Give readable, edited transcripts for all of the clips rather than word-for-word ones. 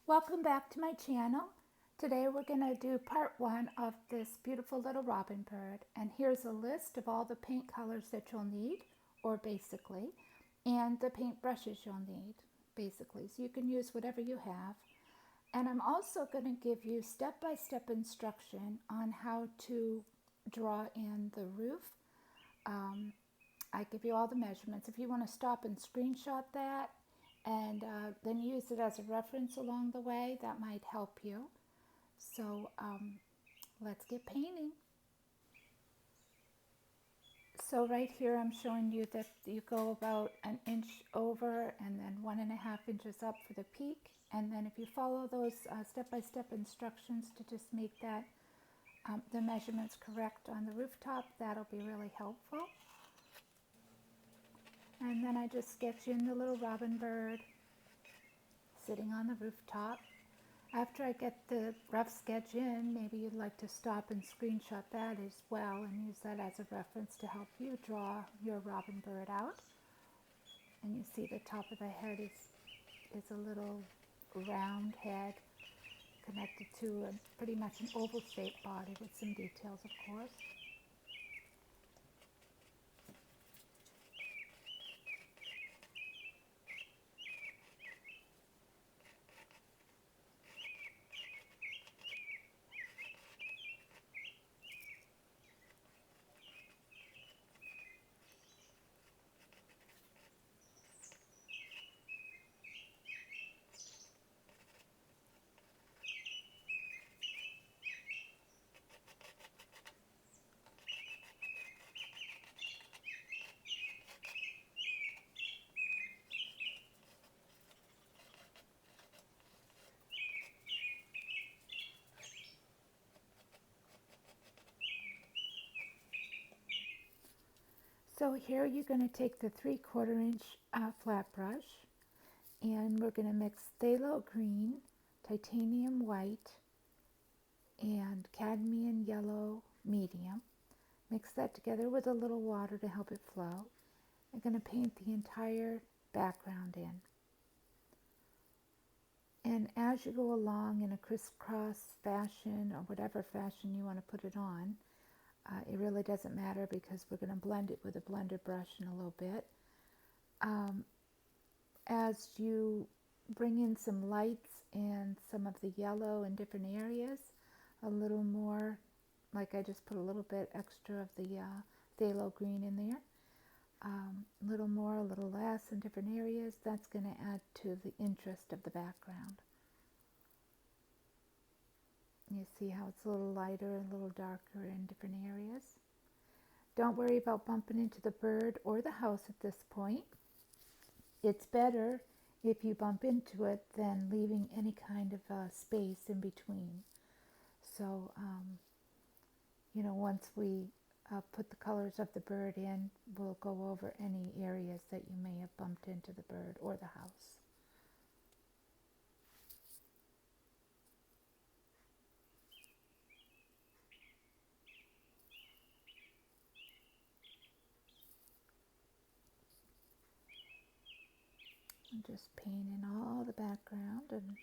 Welcome back to my channel. Today we're going to do part one of this beautiful little robin bird, and here's a list of all the paint colors that you'll need, or basically, and the paint brushes you'll need, basically, so you can use whatever you have. And I'm also going to give you step-by-step instruction on how to draw in the roof. I give you all the measurements. If you want to stop and screenshot that and then use it as a reference along the way, that might help you. So let's get painting. So right here I'm showing you that you go about an inch over and then 1.5 inches up for the peak. And then if you follow those step-by-step instructions to just make that the measurements correct on the rooftop, that'll be really helpful. And then I just sketch in the little robin bird sitting on the rooftop. After I get the rough sketch in, maybe you'd like to stop and screenshot that as well and use that as a reference to help you draw your robin bird out. And you see the top of the head is a little round head connected to pretty much an oval shaped body with some details, of course. So here you're going to take the 3/4 inch flat brush, and we're going to mix phthalo green, titanium white, and cadmium yellow medium. Mix that together with a little water to help it flow. I'm going to paint the entire background in. And as you go along in a crisscross fashion, or whatever fashion you want to put it on, it really doesn't matter because we're going to blend it with a blender brush in a little bit. As you bring in some lights and some of the yellow in different areas, a little more, like I just put a little bit extra of the phthalo green in there, a little more, a little less in different areas, that's going to add to the interest of the background. You see how it's a little lighter, a little darker in different areas. Don't worry about bumping into the bird or the house at this point. It's better if you bump into it than leaving any kind of space in between. So, once we put the colors of the bird in, we'll go over any areas that you may have bumped into the bird or the house. I'm just painting all the background, and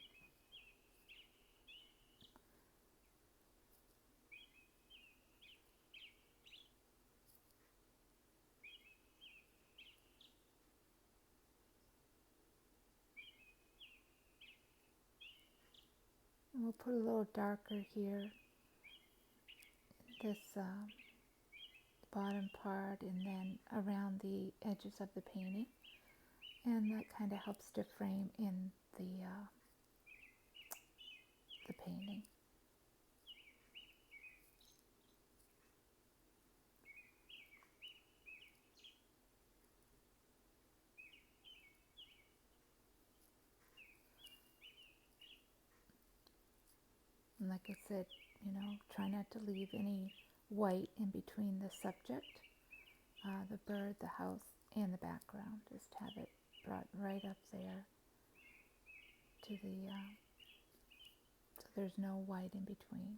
we'll put a little darker here, this bottom part, and then around the edges of the painting, and that kind of helps to frame in the painting. And like I said, try not to leave any white in between the subject, the bird, the house, and the background. Just have it brought right up there to the, so there's no white in between.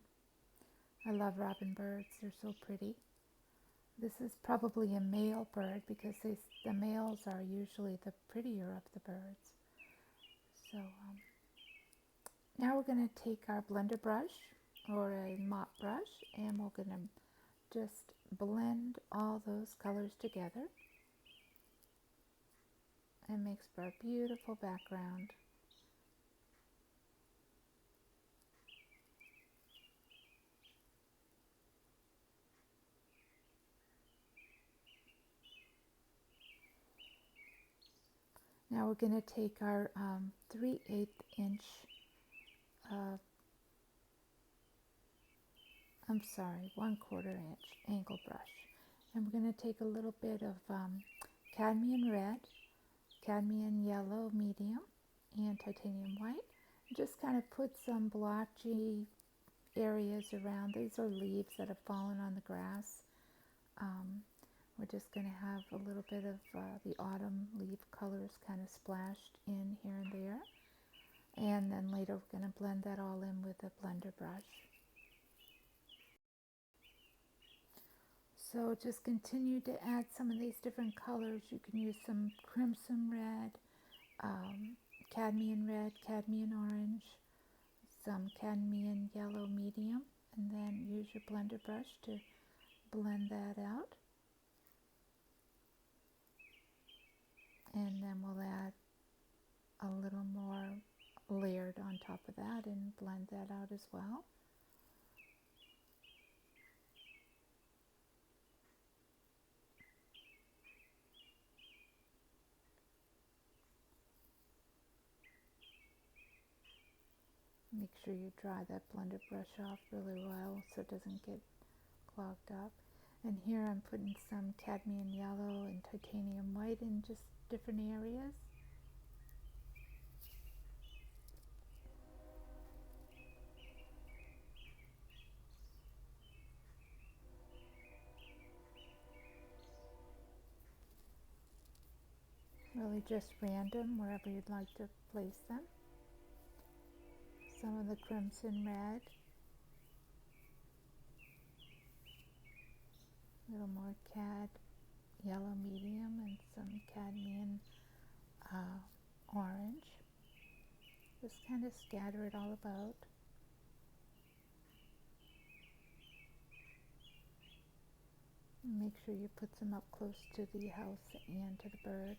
I love robin birds. They're so pretty. This is probably a male bird because the males are usually the prettier of the birds. So Now we're going to take our blender brush or a mop brush and we're going to just blend all those colors together. It makes for a beautiful background. Now we're going to take our 3/8 inch, I'm sorry, 1/4 inch angle brush. And we're going to take a little bit of cadmium red, cadmium yellow medium, and titanium white. And just kind of put some blotchy areas around. These are leaves that have fallen on the grass. We're just going to have a little bit of the autumn leaf colors kind of splashed in here and there. And then later we're going to blend that all in with a blender brush. So just continue to add some of these different colors. You can use some crimson red, cadmium orange, some cadmium yellow medium, and then use your blender brush to blend that out. And then we'll add a little more layered on top of that and blend that out as well. Make sure you dry that blender brush off really well so it doesn't get clogged up. And here I'm putting some cadmium yellow and titanium white in just different areas. Really just random wherever you'd like to place them. Some of the crimson red, a little more cad yellow medium, and some cadmium orange. Just kind of scatter it all about. Make sure you put some up close to the house and to the bird.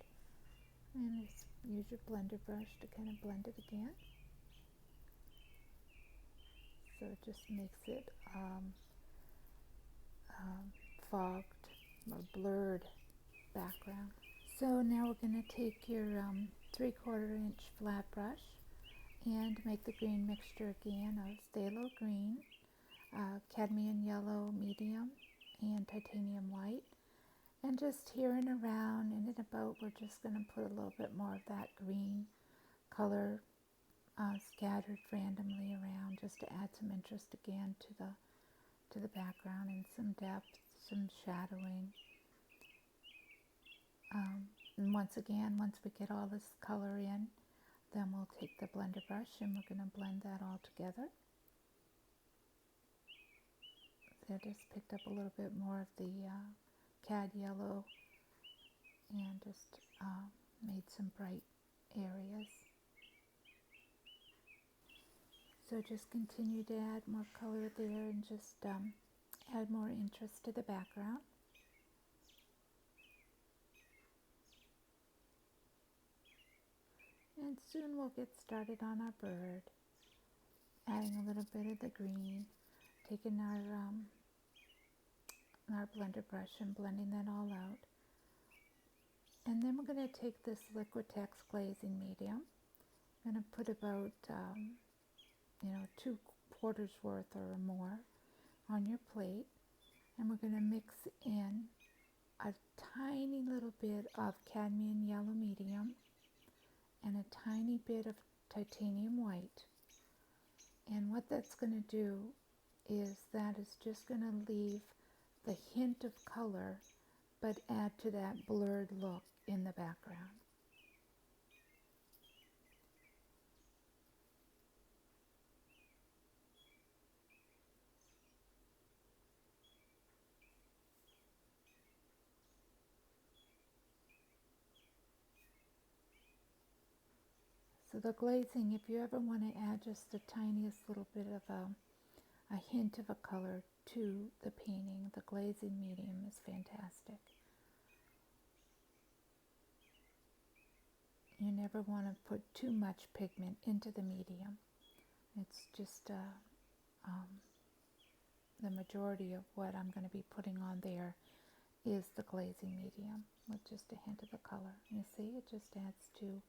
And just use your blender brush to kind of blend it again. So it just makes it fogged or blurred background. So now we're going to take your 3/4 inch flat brush and make the green mixture again of phthalo green, cadmium yellow medium, and titanium white. And just here and around and in about, we're just going to put a little bit more of that green color scattered randomly around, just to add some interest again to the background and some depth, some shadowing. And once again, once we get all this color in, then we'll take the blender brush and we're going to blend that all together. So I just picked up a little bit more of the cad yellow and just made some bright areas. So just continue to add more color there and just add more interest to the background. And soon we'll get started on our bird, adding a little bit of the green, taking our blender brush and blending that all out. And then we're going to take this Liquitex glazing medium. I'm going to put about 2/4 worth or more on your plate, and we're going to mix in a tiny little bit of cadmium yellow medium and a tiny bit of titanium white. And what that's going to do is that is just going to leave the hint of color but add to that blurred look in the background. So the glazing, if you ever want to add just the tiniest little bit of a hint of a color to the painting, the glazing medium is fantastic. You never want to put too much pigment into the medium. It's just the majority of what I'm going to be putting on there is the glazing medium with just a hint of the color. You see, it just adds to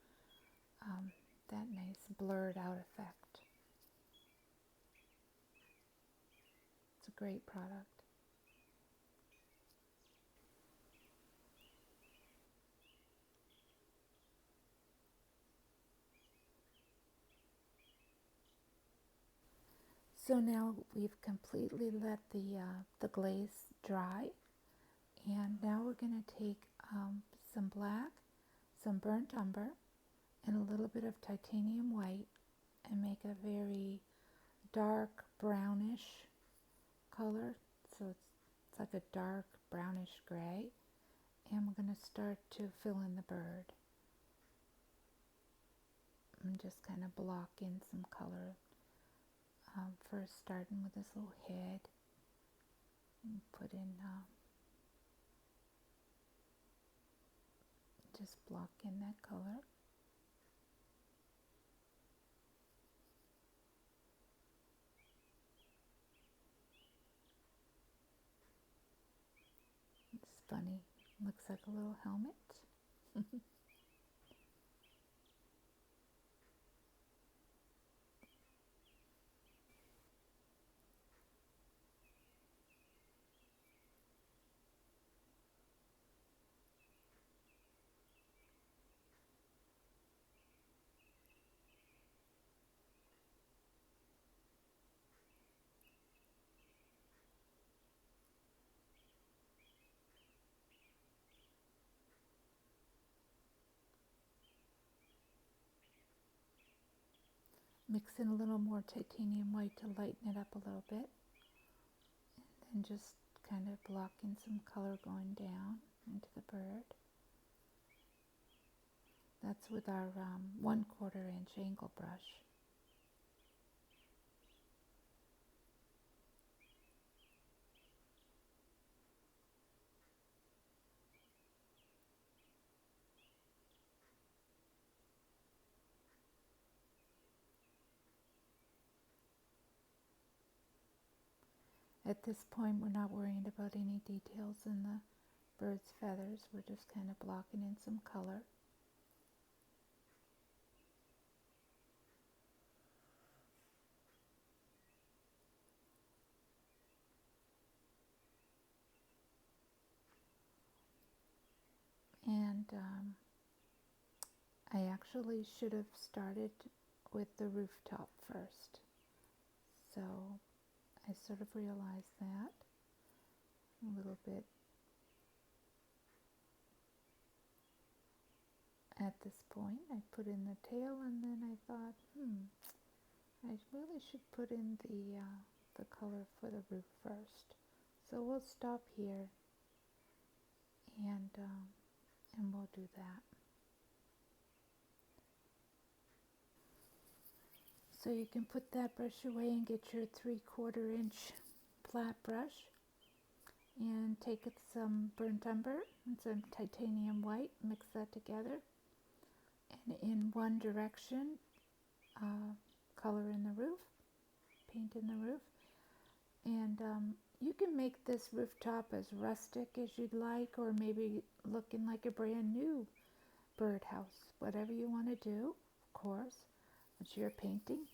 that nice blurred out effect. It's a great product. So now we've completely let the glaze dry, and now we're going to take some black, some burnt umber, and a little bit of titanium white and make a very dark brownish color. So it's like a dark brownish gray, and we're going to start to fill in the bird. And just kind of block in some color. First starting with this little head, and put in, just block in that color. It's funny, looks like a little helmet. Mix in a little more titanium white to lighten it up a little bit, and then just kind of block in some color going down into the bird. That's with our 1/4 inch angle brush. At this point, we're not worrying about any details in the bird's feathers. We're just kind of blocking in some color. And I actually should have started with the rooftop first. So I sort of realized that a little bit at this point. I put in the tail, and then I thought, I really should put in the color for the roof first. So we'll stop here, and we'll do that. So you can put that brush away and get your 3/4 inch flat brush, and take some burnt umber and some titanium white, mix that together, and in one direction color in the roof, paint in the roof. And you can make this rooftop as rustic as you'd like, or maybe looking like a brand new birdhouse. Whatever you want to do, of course, it's your painting.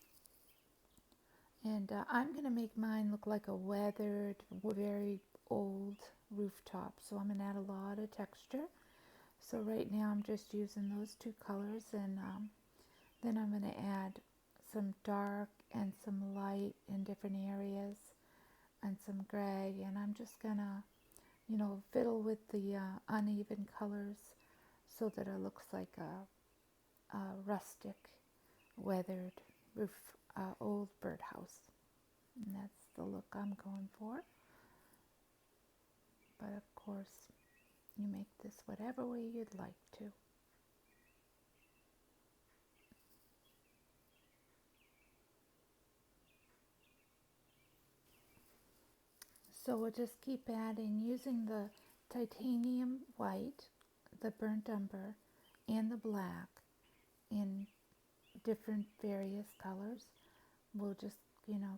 And I'm going to make mine look like a weathered, very old rooftop. So I'm going to add a lot of texture. So right now I'm just using those two colors, and then I'm going to add some dark and some light in different areas, and some gray, and I'm just going to, fiddle with the uneven colors so that it looks like a rustic, weathered roof, old birdhouse. And that's the look I'm going for. But of course, you make this whatever way you'd like to. So we'll just keep adding using the titanium white, the burnt umber, and the black in different various colors. We'll just,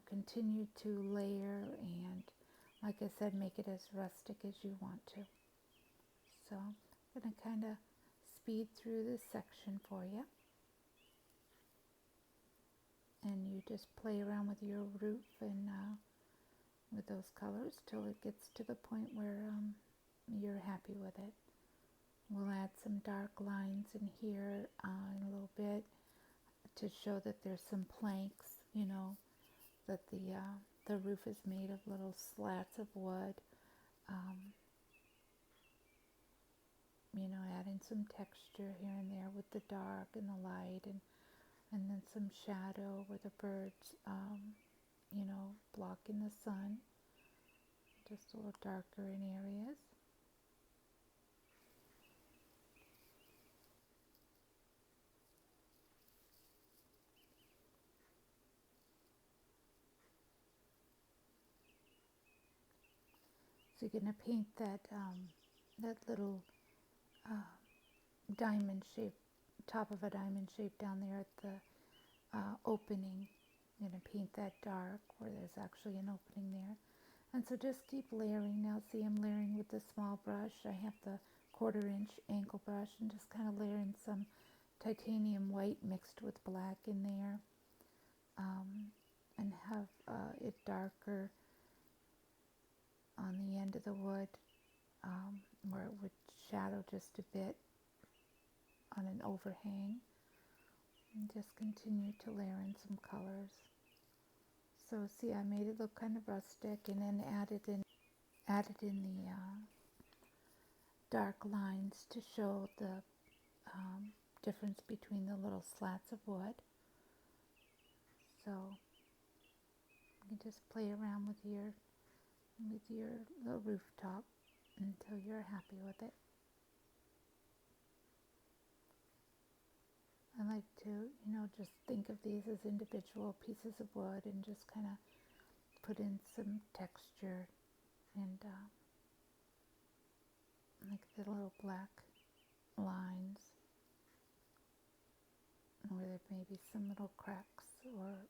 continue to layer and, like I said, make it as rustic as you want to. So I'm going to kind of speed through this section for you. And you just play around with your roof and with those colors till it gets to the point where you're happy with it. We'll add some dark lines in here in a little bit to show that there's some planks, that the roof is made of little slats of wood. Adding some texture here and there with the dark and the light, and then some shadow where the birds, blocking the sun, just a little darker in areas. So you're going to paint that little diamond shape, top of a diamond shape down there at the opening. I'm going to paint that dark where there's actually an opening there. And so just keep layering. Now see, I'm layering with the small brush. I have the 1/4 inch angle brush and just kind of layering some titanium white mixed with black in there, and have it darker on the end of the wood, where it would shadow just a bit on an overhang, and just continue to layer in some colors. So see, I made it look kind of rustic, and then added in the dark lines to show the difference between the little slats of wood. So you can just play around with your little rooftop until you're happy with it. I like to, just think of these as individual pieces of wood and just kind of put in some texture and like the little black lines where there may be some little cracks or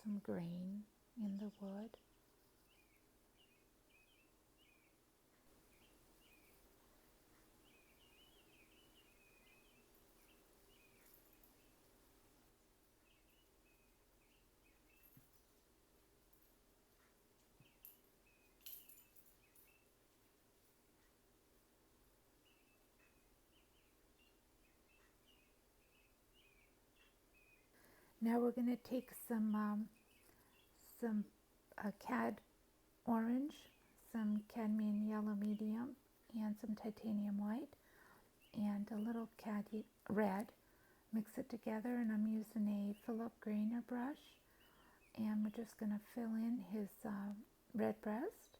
some grain in the wood. Now we're going to take some cad orange, some cadmium yellow medium, and some titanium white, and a little cad red. Mix it together, and I'm using a Philip grainier brush, and we're just going to fill in his red breast.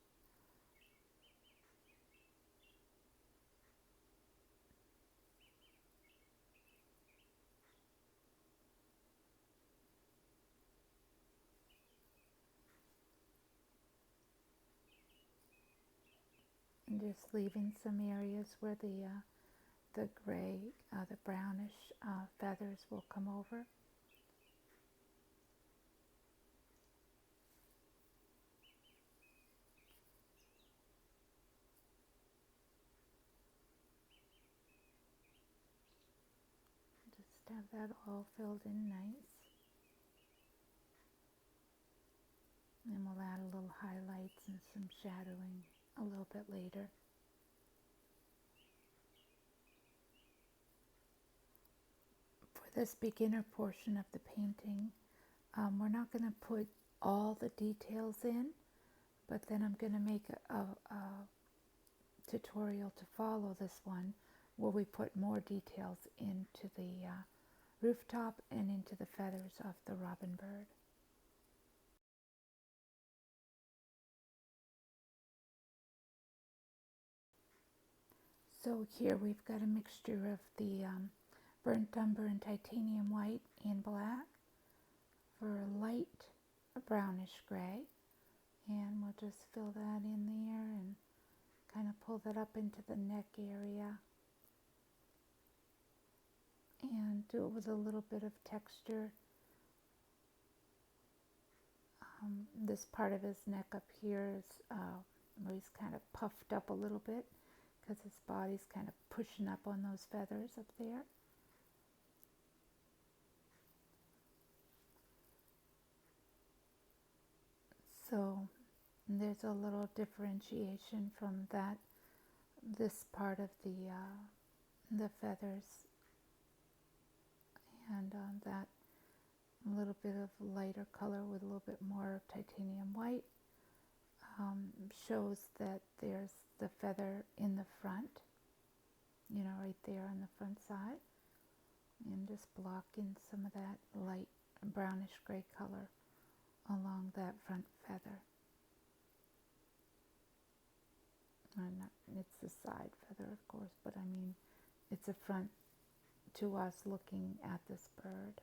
And just leaving some areas where the gray, the brownish feathers will come over. Just have that all filled in nice. And we'll add a little highlights and some shadowing a little bit later. For this beginner portion of the painting, we're not going to put all the details in, but then I'm going to make a tutorial to follow this one where we put more details into the rooftop and into the feathers of the robin bird. So here we've got a mixture of the burnt umber and titanium white and black for a light brownish gray. And we'll just fill that in there and kind of pull that up into the neck area and do it with a little bit of texture. This part of his neck up here is where he's kind of puffed up a little bit because his body's kind of pushing up on those feathers up there. So there's a little differentiation from this part of the feathers, and that little bit of lighter color with a little bit more of titanium white shows that there's the feather in the front, right there on the front side, and just block in some of that light brownish gray color along that front feather. It's the side feather, of course, but I mean, it's a front to us looking at this bird.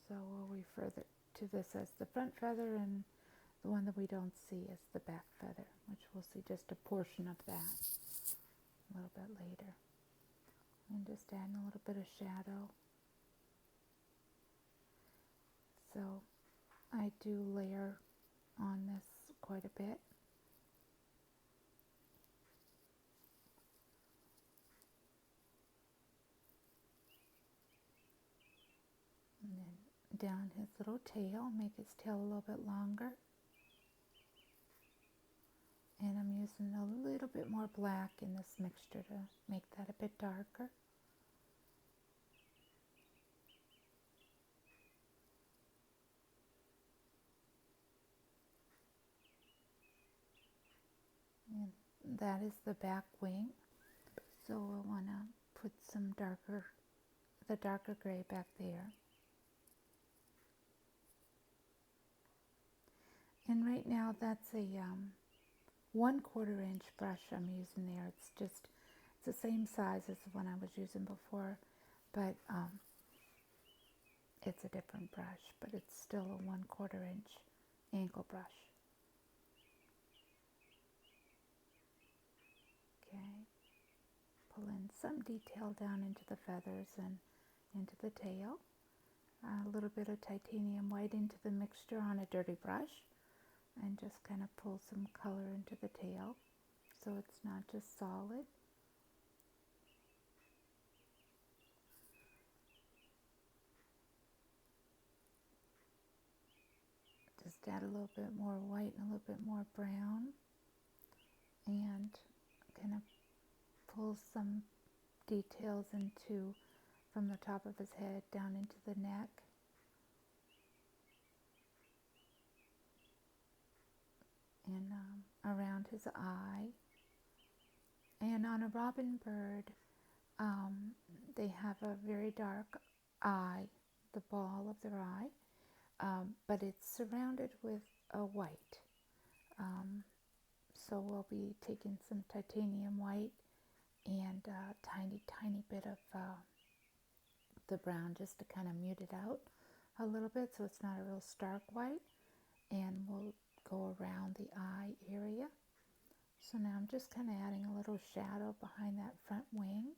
So we'll refer to this as the front feather, and the one that we don't see is the back feather, which we'll see just a portion of that a little bit later. And just adding a little bit of shadow. So I do layer on this quite a bit. And then down his little tail, make his tail a little bit longer. And I'm using a little bit more black in this mixture to make that a bit darker. And that is the back wing. So we'll want to put some the darker gray back there. And right now that's a 1/4 inch brush I'm using there. It's the same size as the one I was using before, but it's a different brush, but it's still a 1/4 inch angle brush. Okay, pull in some detail down into the feathers and into the tail. A little bit of titanium white into the mixture on a dirty brush, and just kind of pull some color into the tail so it's not just solid. Just add a little bit more white and a little bit more brown, and kind of pull some details from the top of his head down into the neck. And around his eye. And on a robin bird, they have a very dark eye, the ball of their eye, but it's surrounded with a white. So we'll be taking some titanium white and a tiny bit of the brown just to kind of mute it out a little bit so it's not a real stark white. And we'll go around the eye area. So now I'm just kind of adding a little shadow behind that front wing.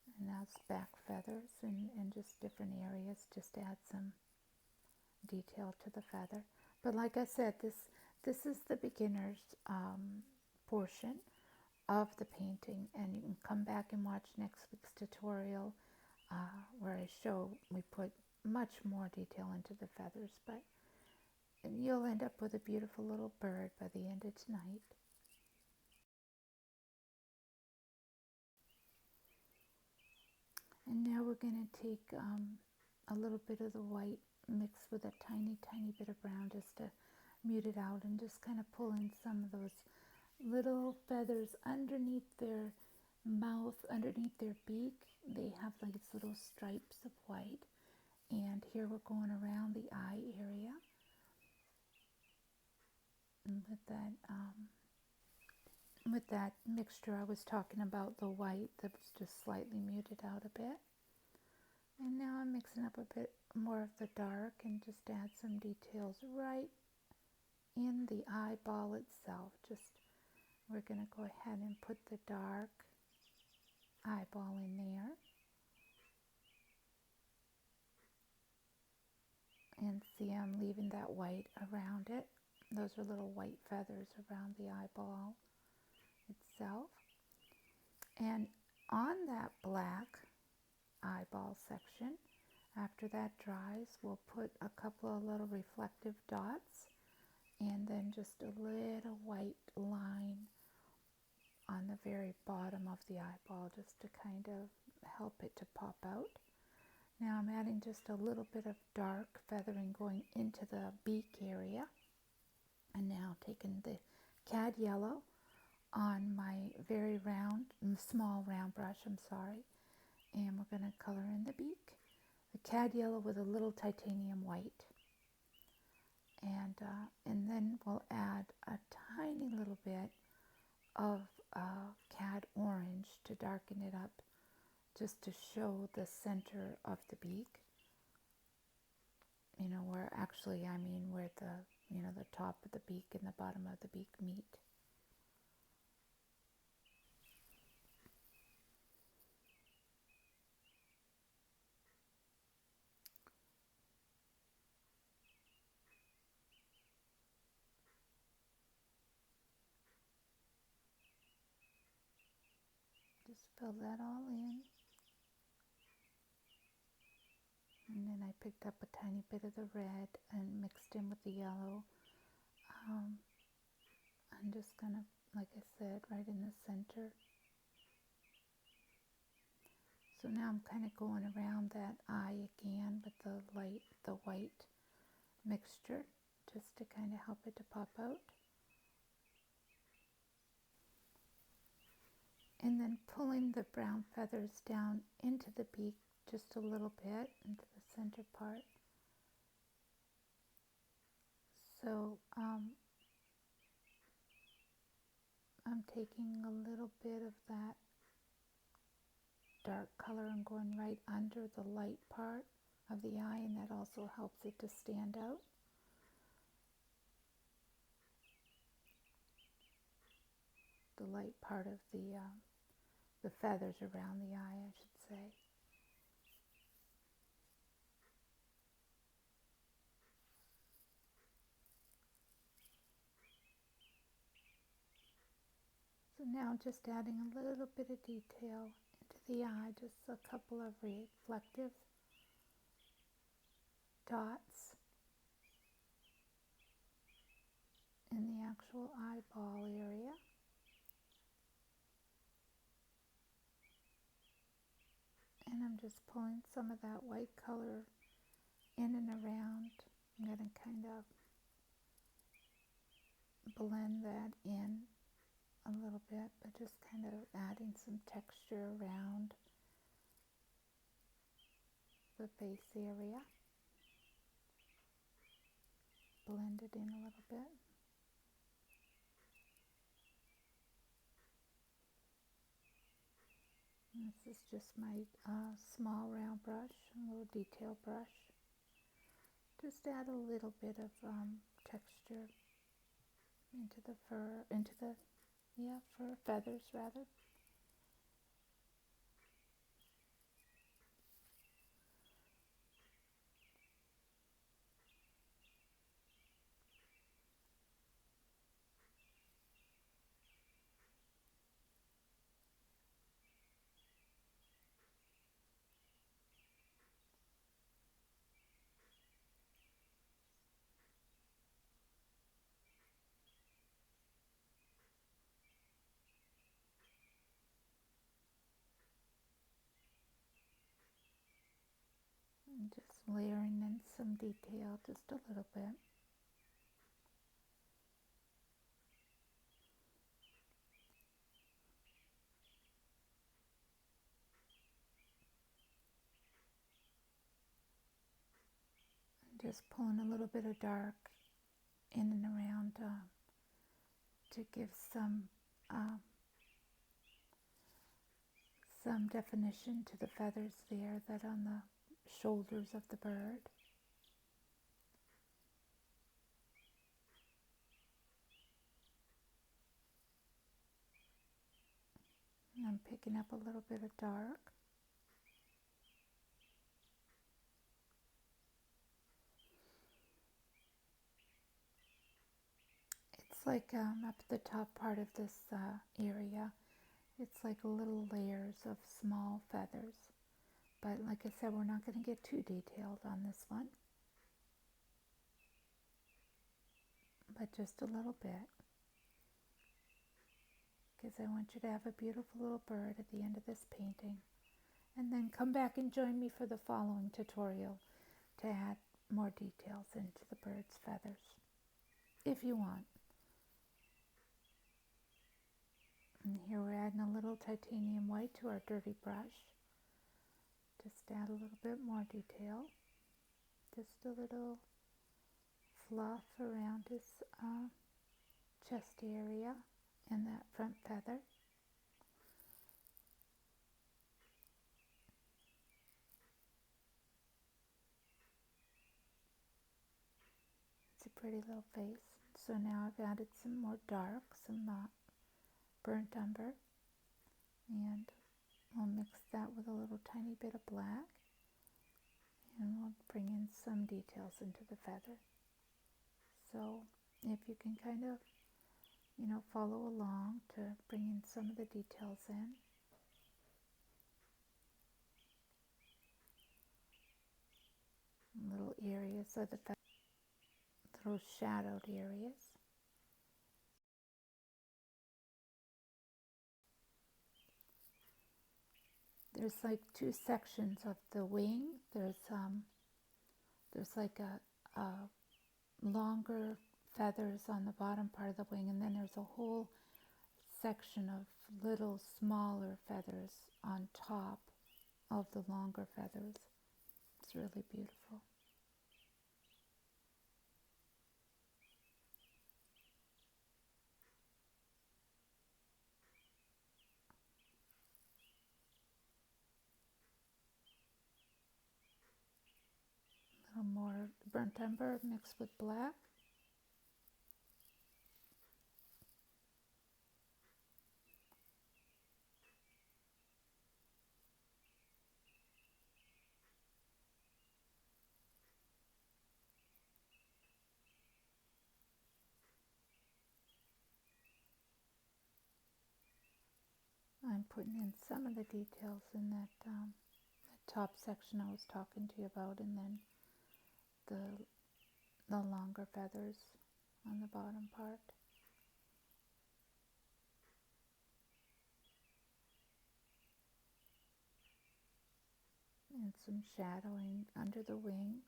And now it's back feathers and just different areas, just to add some detail to the feather. But like I said, this is the beginner's portion of the painting, and you can come back and watch next week's tutorial where we put much more detail into the feathers, but you'll end up with a beautiful little bird by the end of tonight. And now we're going to take a little bit of the white mixed with a tiny bit of brown just to mute it out, and just kind of pull in some of those little feathers underneath their mouth, underneath their beak. They have like these little stripes of white, and here we're going around the eye area. And with that mixture I was talking about, the white that was just slightly muted out a bit. And now I'm mixing up a bit more of the dark and just add some details right in the eyeball itself. We're going to go ahead and put the dark eyeball in there. And see, I'm leaving that white around it. Those are little white feathers around the eyeball itself. And on that black eyeball section, after that dries, we'll put a couple of little reflective dots and then just a little white line on the very bottom of the eyeball just to kind of help it to pop out. Now I'm adding just a little bit of dark feathering going into the beak area, and now taking the cad yellow on my very small round brush, and we're going to color in the beak. The cad yellow with a little titanium white. And then we'll add a tiny little bit of cad orange to darken it up, just to show the center of the beak. Where the top of the beak and the bottom of the beak meet. Just fill that all in. And then I picked up a tiny bit of the red and mixed in with the yellow. I'm just going to, like I said, right in the center. So now I'm kind of going around that eye again with the white mixture, just to kind of help it to pop out. And then pulling the brown feathers down into the beak just a little bit, into the center part. So I'm taking a little bit of that dark color and going right under the light part of the eye, and that also helps it to stand out. The light part of the feathers around the eye, I should say. So now just adding a little bit of detail into the eye, just a couple of reflective dots in the actual eyeball area. And I'm just pulling some of that white color in and around. I'm going to kind of blend that in a little bit, but just kind of adding some texture around the face area. Blend it in a little bit. And this is just my small round brush, a little detail brush. Just add a little bit of texture into the fur, fur feathers rather. And just layering in some detail just a little bit. And just pulling a little bit of dark in and around to give some definition to the feathers there that on shoulders of the bird. And I'm picking up a little bit of dark. It's like up at the top part of this area, it's like little layers of small feathers. But like I said, we're not going to get too detailed on this one, but just a little bit, because I want you to have a beautiful little bird at the end of this painting. And then come back and join me for the following tutorial to add more details into the bird's feathers, if you want. And here we're adding a little titanium white to our dirty brush. Just add a little bit more detail. Just a little fluff around his chest area and that front feather. It's a pretty little face. So now I've added some more dark, some burnt umber, and we'll mix that with a little tiny bit of black, and we'll bring in some details into the feather. So if you can kind of, follow along to bring in some of the details in. Little areas of the feather, little shadowed areas. There's like two sections of the wing. There's like a longer feathers on the bottom part of the wing, and then there's a whole section of little smaller feathers on top of the longer feathers. It's really beautiful. A little more burnt umber mixed with black. I'm putting in some of the details in that the top section I was talking to you about, and then the longer feathers on the bottom part. And some shadowing under the wing.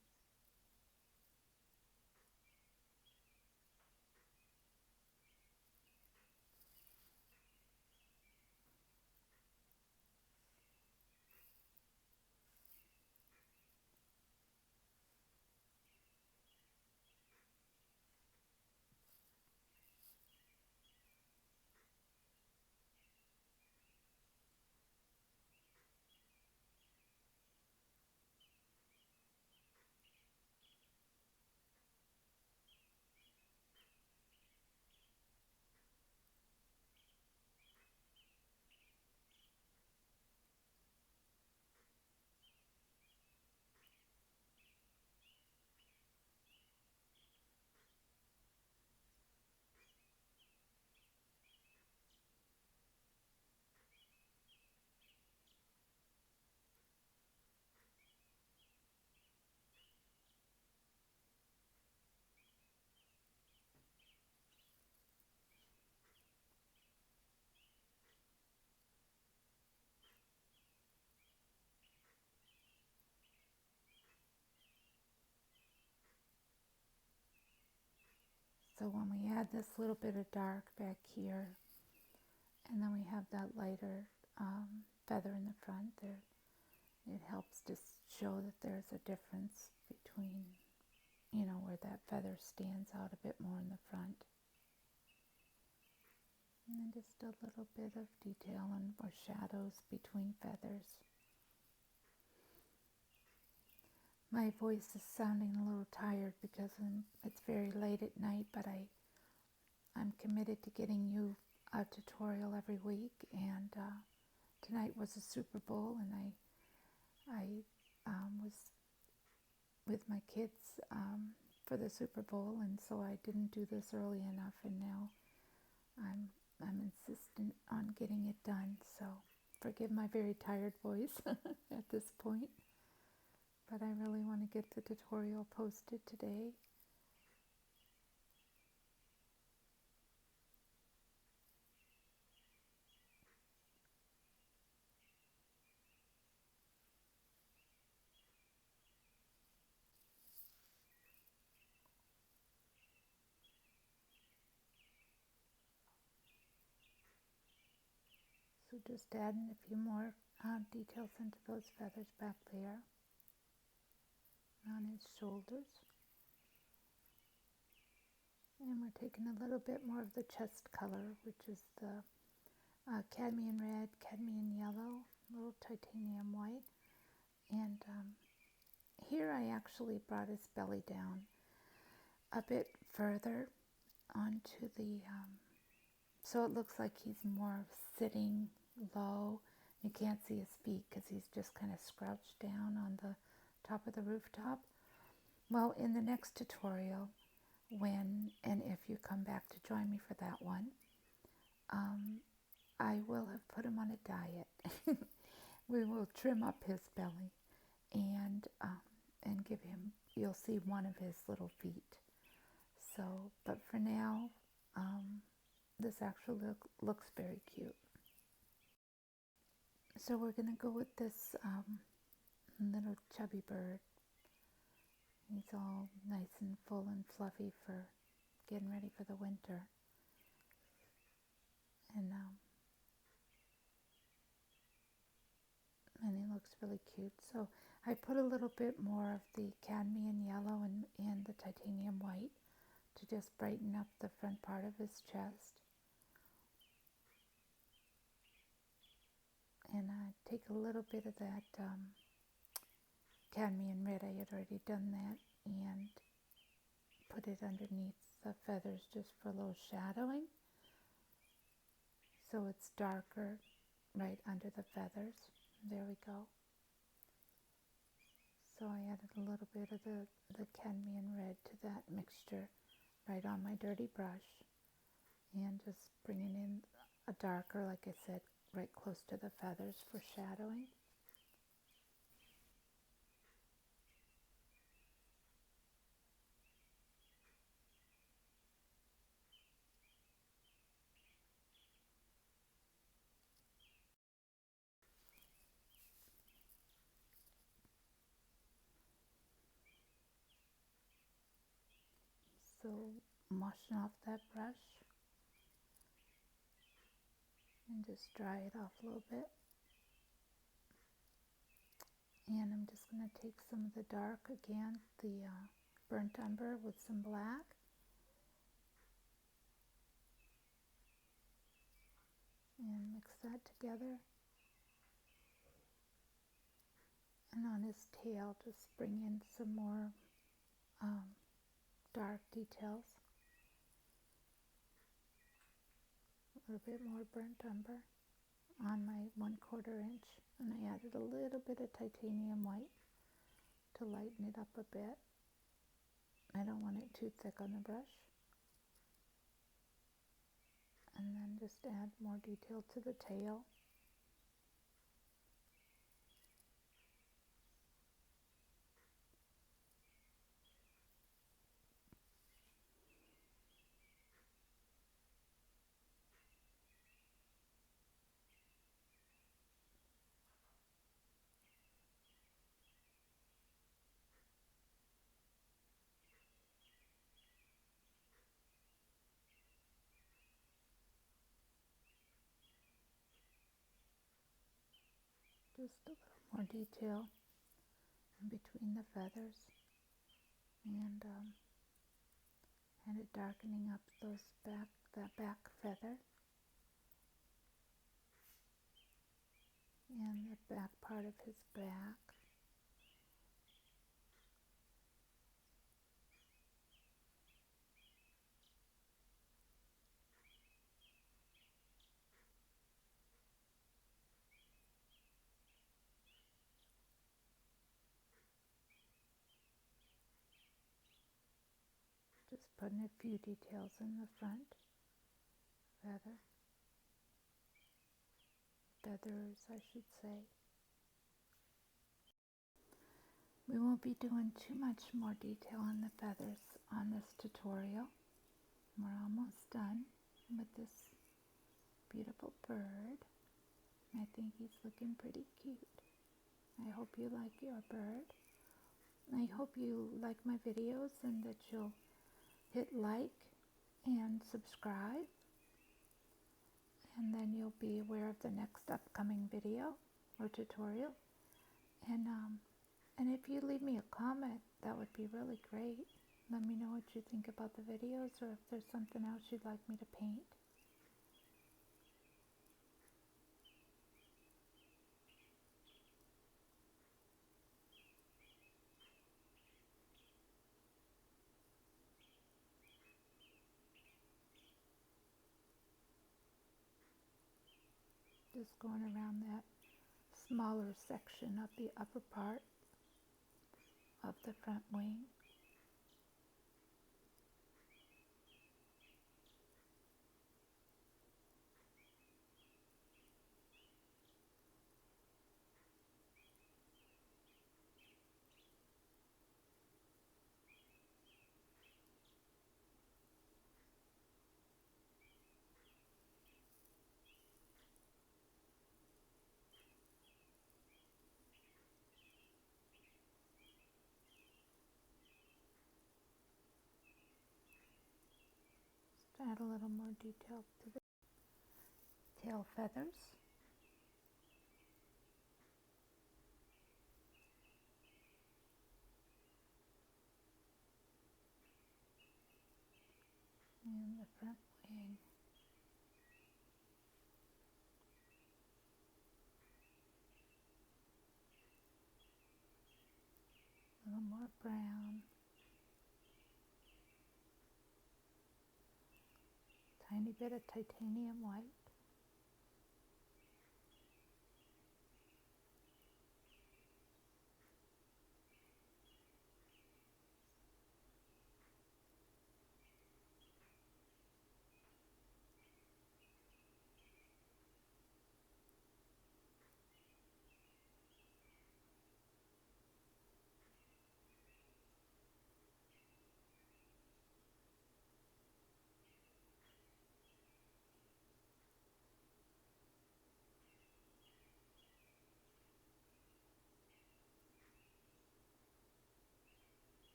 So when we add this little bit of dark back here, and then we have that lighter feather in the front there, it helps to show that there's a difference between, where that feather stands out a bit more in the front. And then just a little bit of detail and or shadows between feathers. My voice is sounding a little tired because it's very late at night, but I'm committed to getting you a tutorial every week. And tonight was the Super Bowl, and I was with my kids for the Super Bowl, and so I didn't do this early enough, and now I'm insistent on getting it done. So forgive my very tired voice at this point, but I really want to get the tutorial posted today. So just adding a few more details into those feathers back there on his shoulders. And we're taking a little bit more of the chest color, which is the cadmium red, cadmium yellow, little titanium white. And here I actually brought his belly down a bit further onto the, so it looks like he's more sitting low. You can't see his feet because he's just kind of scrouched down on the top of the rooftop. Well, in the next tutorial, when and if you come back to join me for that one, I will have put him on a diet. We will trim up his belly and give him, you'll see one of his little feet. So, but for now, this actually looks very cute. So we're going to go with this little chubby bird. He's all nice and full and fluffy for getting ready for the winter. And he looks really cute. So I put a little bit more of the cadmium yellow and the titanium white to just brighten up the front part of his chest. And I take a little bit of that cadmium red, I had already done that, and put it underneath the feathers just for a little shadowing. So it's darker right under the feathers. There we go. So I added a little bit of the cadmium red to that mixture right on my dirty brush, and just bringing in a darker, like I said, right close to the feathers for shadowing. So washing off that brush and just dry it off a little bit. And I'm just going to take some of the dark again, the burnt umber with some black. And mix that together. And on his tail, just bring in some more dark details. A little bit more burnt umber on my 1/4 inch. And I added a little bit of titanium white to lighten it up a bit. I don't want it too thick on the brush. And then just add more detail to the tail. Just a little more detail in between the feathers, and it darkening up that back feather and the back part of his back. Just putting a few details in the front feathers, I should say. We won't be doing too much more detail on the feathers on this tutorial. We're almost done with this beautiful bird. I think he's looking pretty cute. I hope you like your bird. I hope you like my videos and that you'll hit like and subscribe, and then you'll be aware of the next upcoming video or tutorial. And if you leave me a comment, that would be really great. Let me know what you think about the videos, or if there's something else you'd like me to paint. Just going around that smaller section of the upper part of the front wing. Add a little more detail to the tail feathers. And the front wing. A little more brown. Tiny bit of titanium white.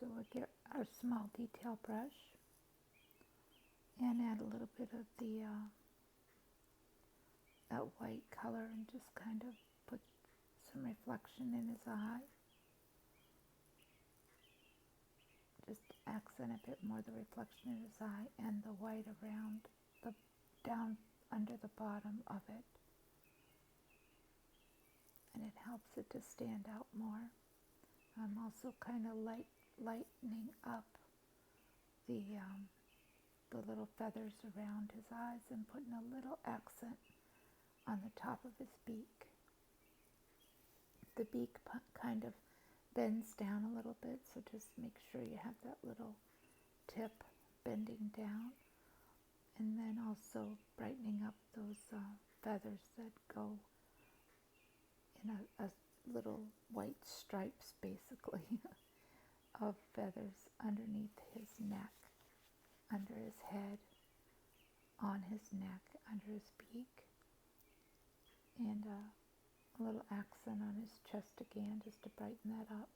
So we'll get our small detail brush and add a little bit of the that white color and just kind of put some reflection in his eye. Just accent a bit more the reflection in his eye and the white around the down under the bottom of it. And it helps it to stand out more. I'm also kind of lightening up the little feathers around his eyes and putting a little accent on the top of his beak. The beak kind of bends down a little bit, so just make sure you have that little tip bending down. And then also brightening up those feathers that go in little white stripes basically of feathers underneath his neck, under his head, on his neck, under his beak, and a little accent on his chest again just to brighten that up.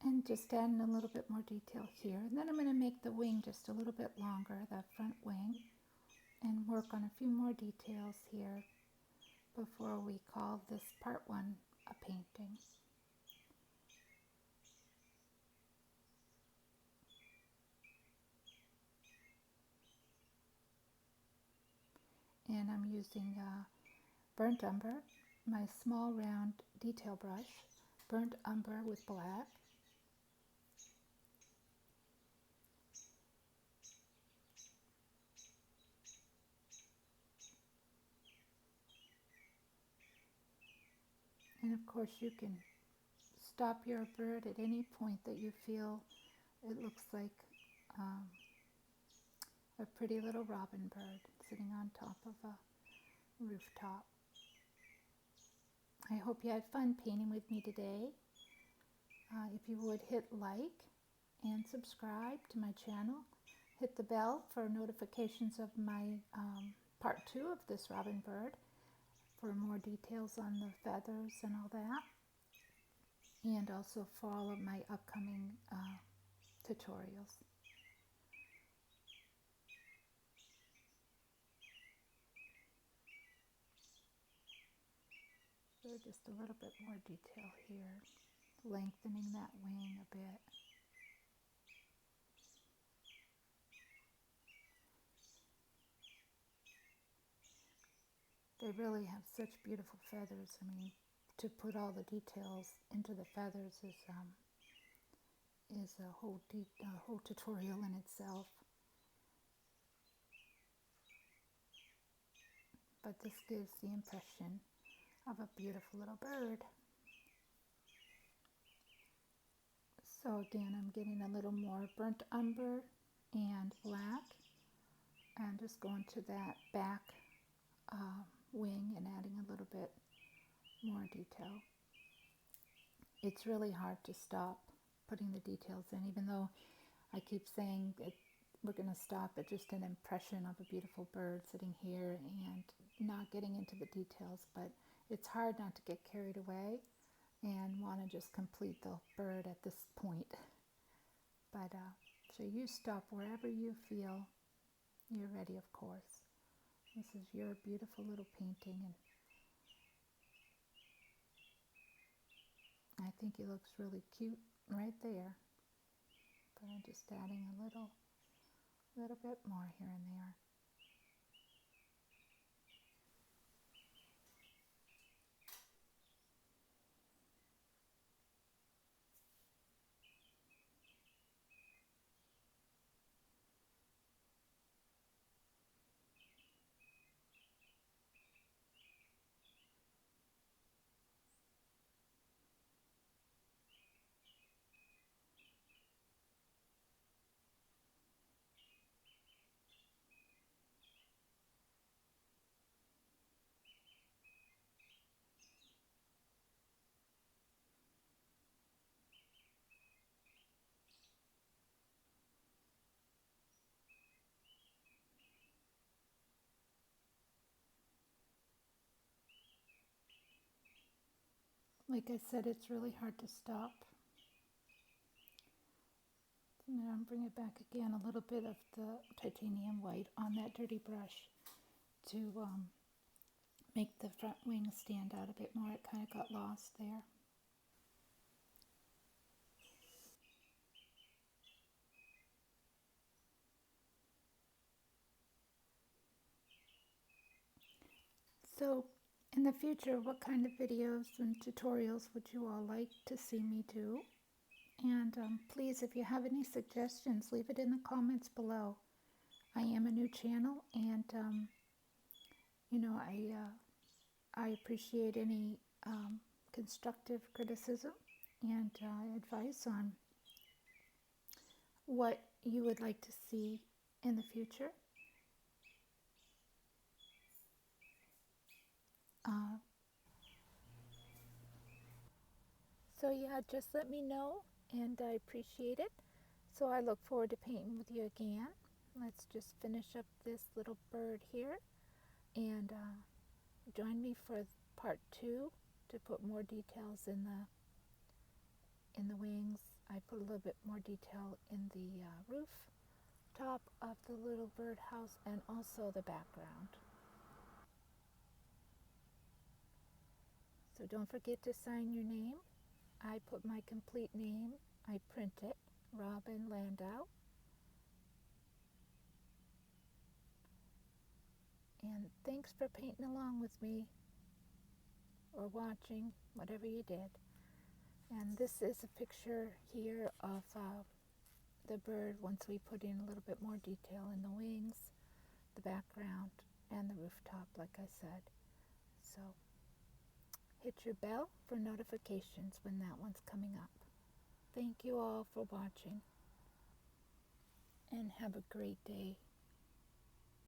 And just adding a little bit more detail here. And then I'm going to make the wing just a little bit longer, that front wing, and work on a few more details here before we call this part one a painting. And I'm using burnt umber, my small round detail brush, burnt umber with black. And of course you can stop your bird at any point that you feel it looks like a pretty little robin bird sitting on top of a rooftop. I hope you had fun painting with me today. If you would hit like and subscribe to my channel, hit the bell for notifications of my part 2 of this robin bird for more details on the feathers and all that, and also for all of my upcoming tutorials. So just a little bit more detail here, lengthening that wing a bit. They really have such beautiful feathers. I mean, to put all the details into the feathers is a whole tutorial in itself. But this gives the impression of a beautiful little bird. So again, I'm getting a little more burnt umber and black, and just going to that back wing and adding a little bit more detail. It's really hard to stop putting the details in, even though I keep saying that we're going to stop at just an impression of a beautiful bird sitting here and not getting into the details, but it's hard not to get carried away and want to just complete the bird at this point. But so you stop wherever you feel you're ready, of course. This is your beautiful little painting, and I think he looks really cute right there. But I'm just adding a little bit more here and there. Like I said, it's really hard to stop. So now I'm bringing back again a little bit of the titanium white on that dirty brush to make the front wing stand out a bit more. It kind of got lost there. So in the future, what kind of videos and tutorials would you all like to see me do? And please, if you have any suggestions, leave it in the comments below. I am a new channel, and you know, I appreciate any constructive criticism and advice on what you would like to see in the future. Uh, so yeah, just let me know, and I appreciate it. So I look forward to painting with you again. Let's just finish up this little bird here, and join me for part 2 to put more details in the wings. I put a little bit more detail in the roof top of the little birdhouse and also the background. So don't forget to sign your name. I put my complete name, I print it, Robin Landau. And thanks for painting along with me or watching, whatever you did. And this is a picture here of the bird once we put in a little bit more detail in the wings, the background, and the rooftop, like I said. So hit your bell for notifications when that one's coming up. Thank you all for watching, and have a great day.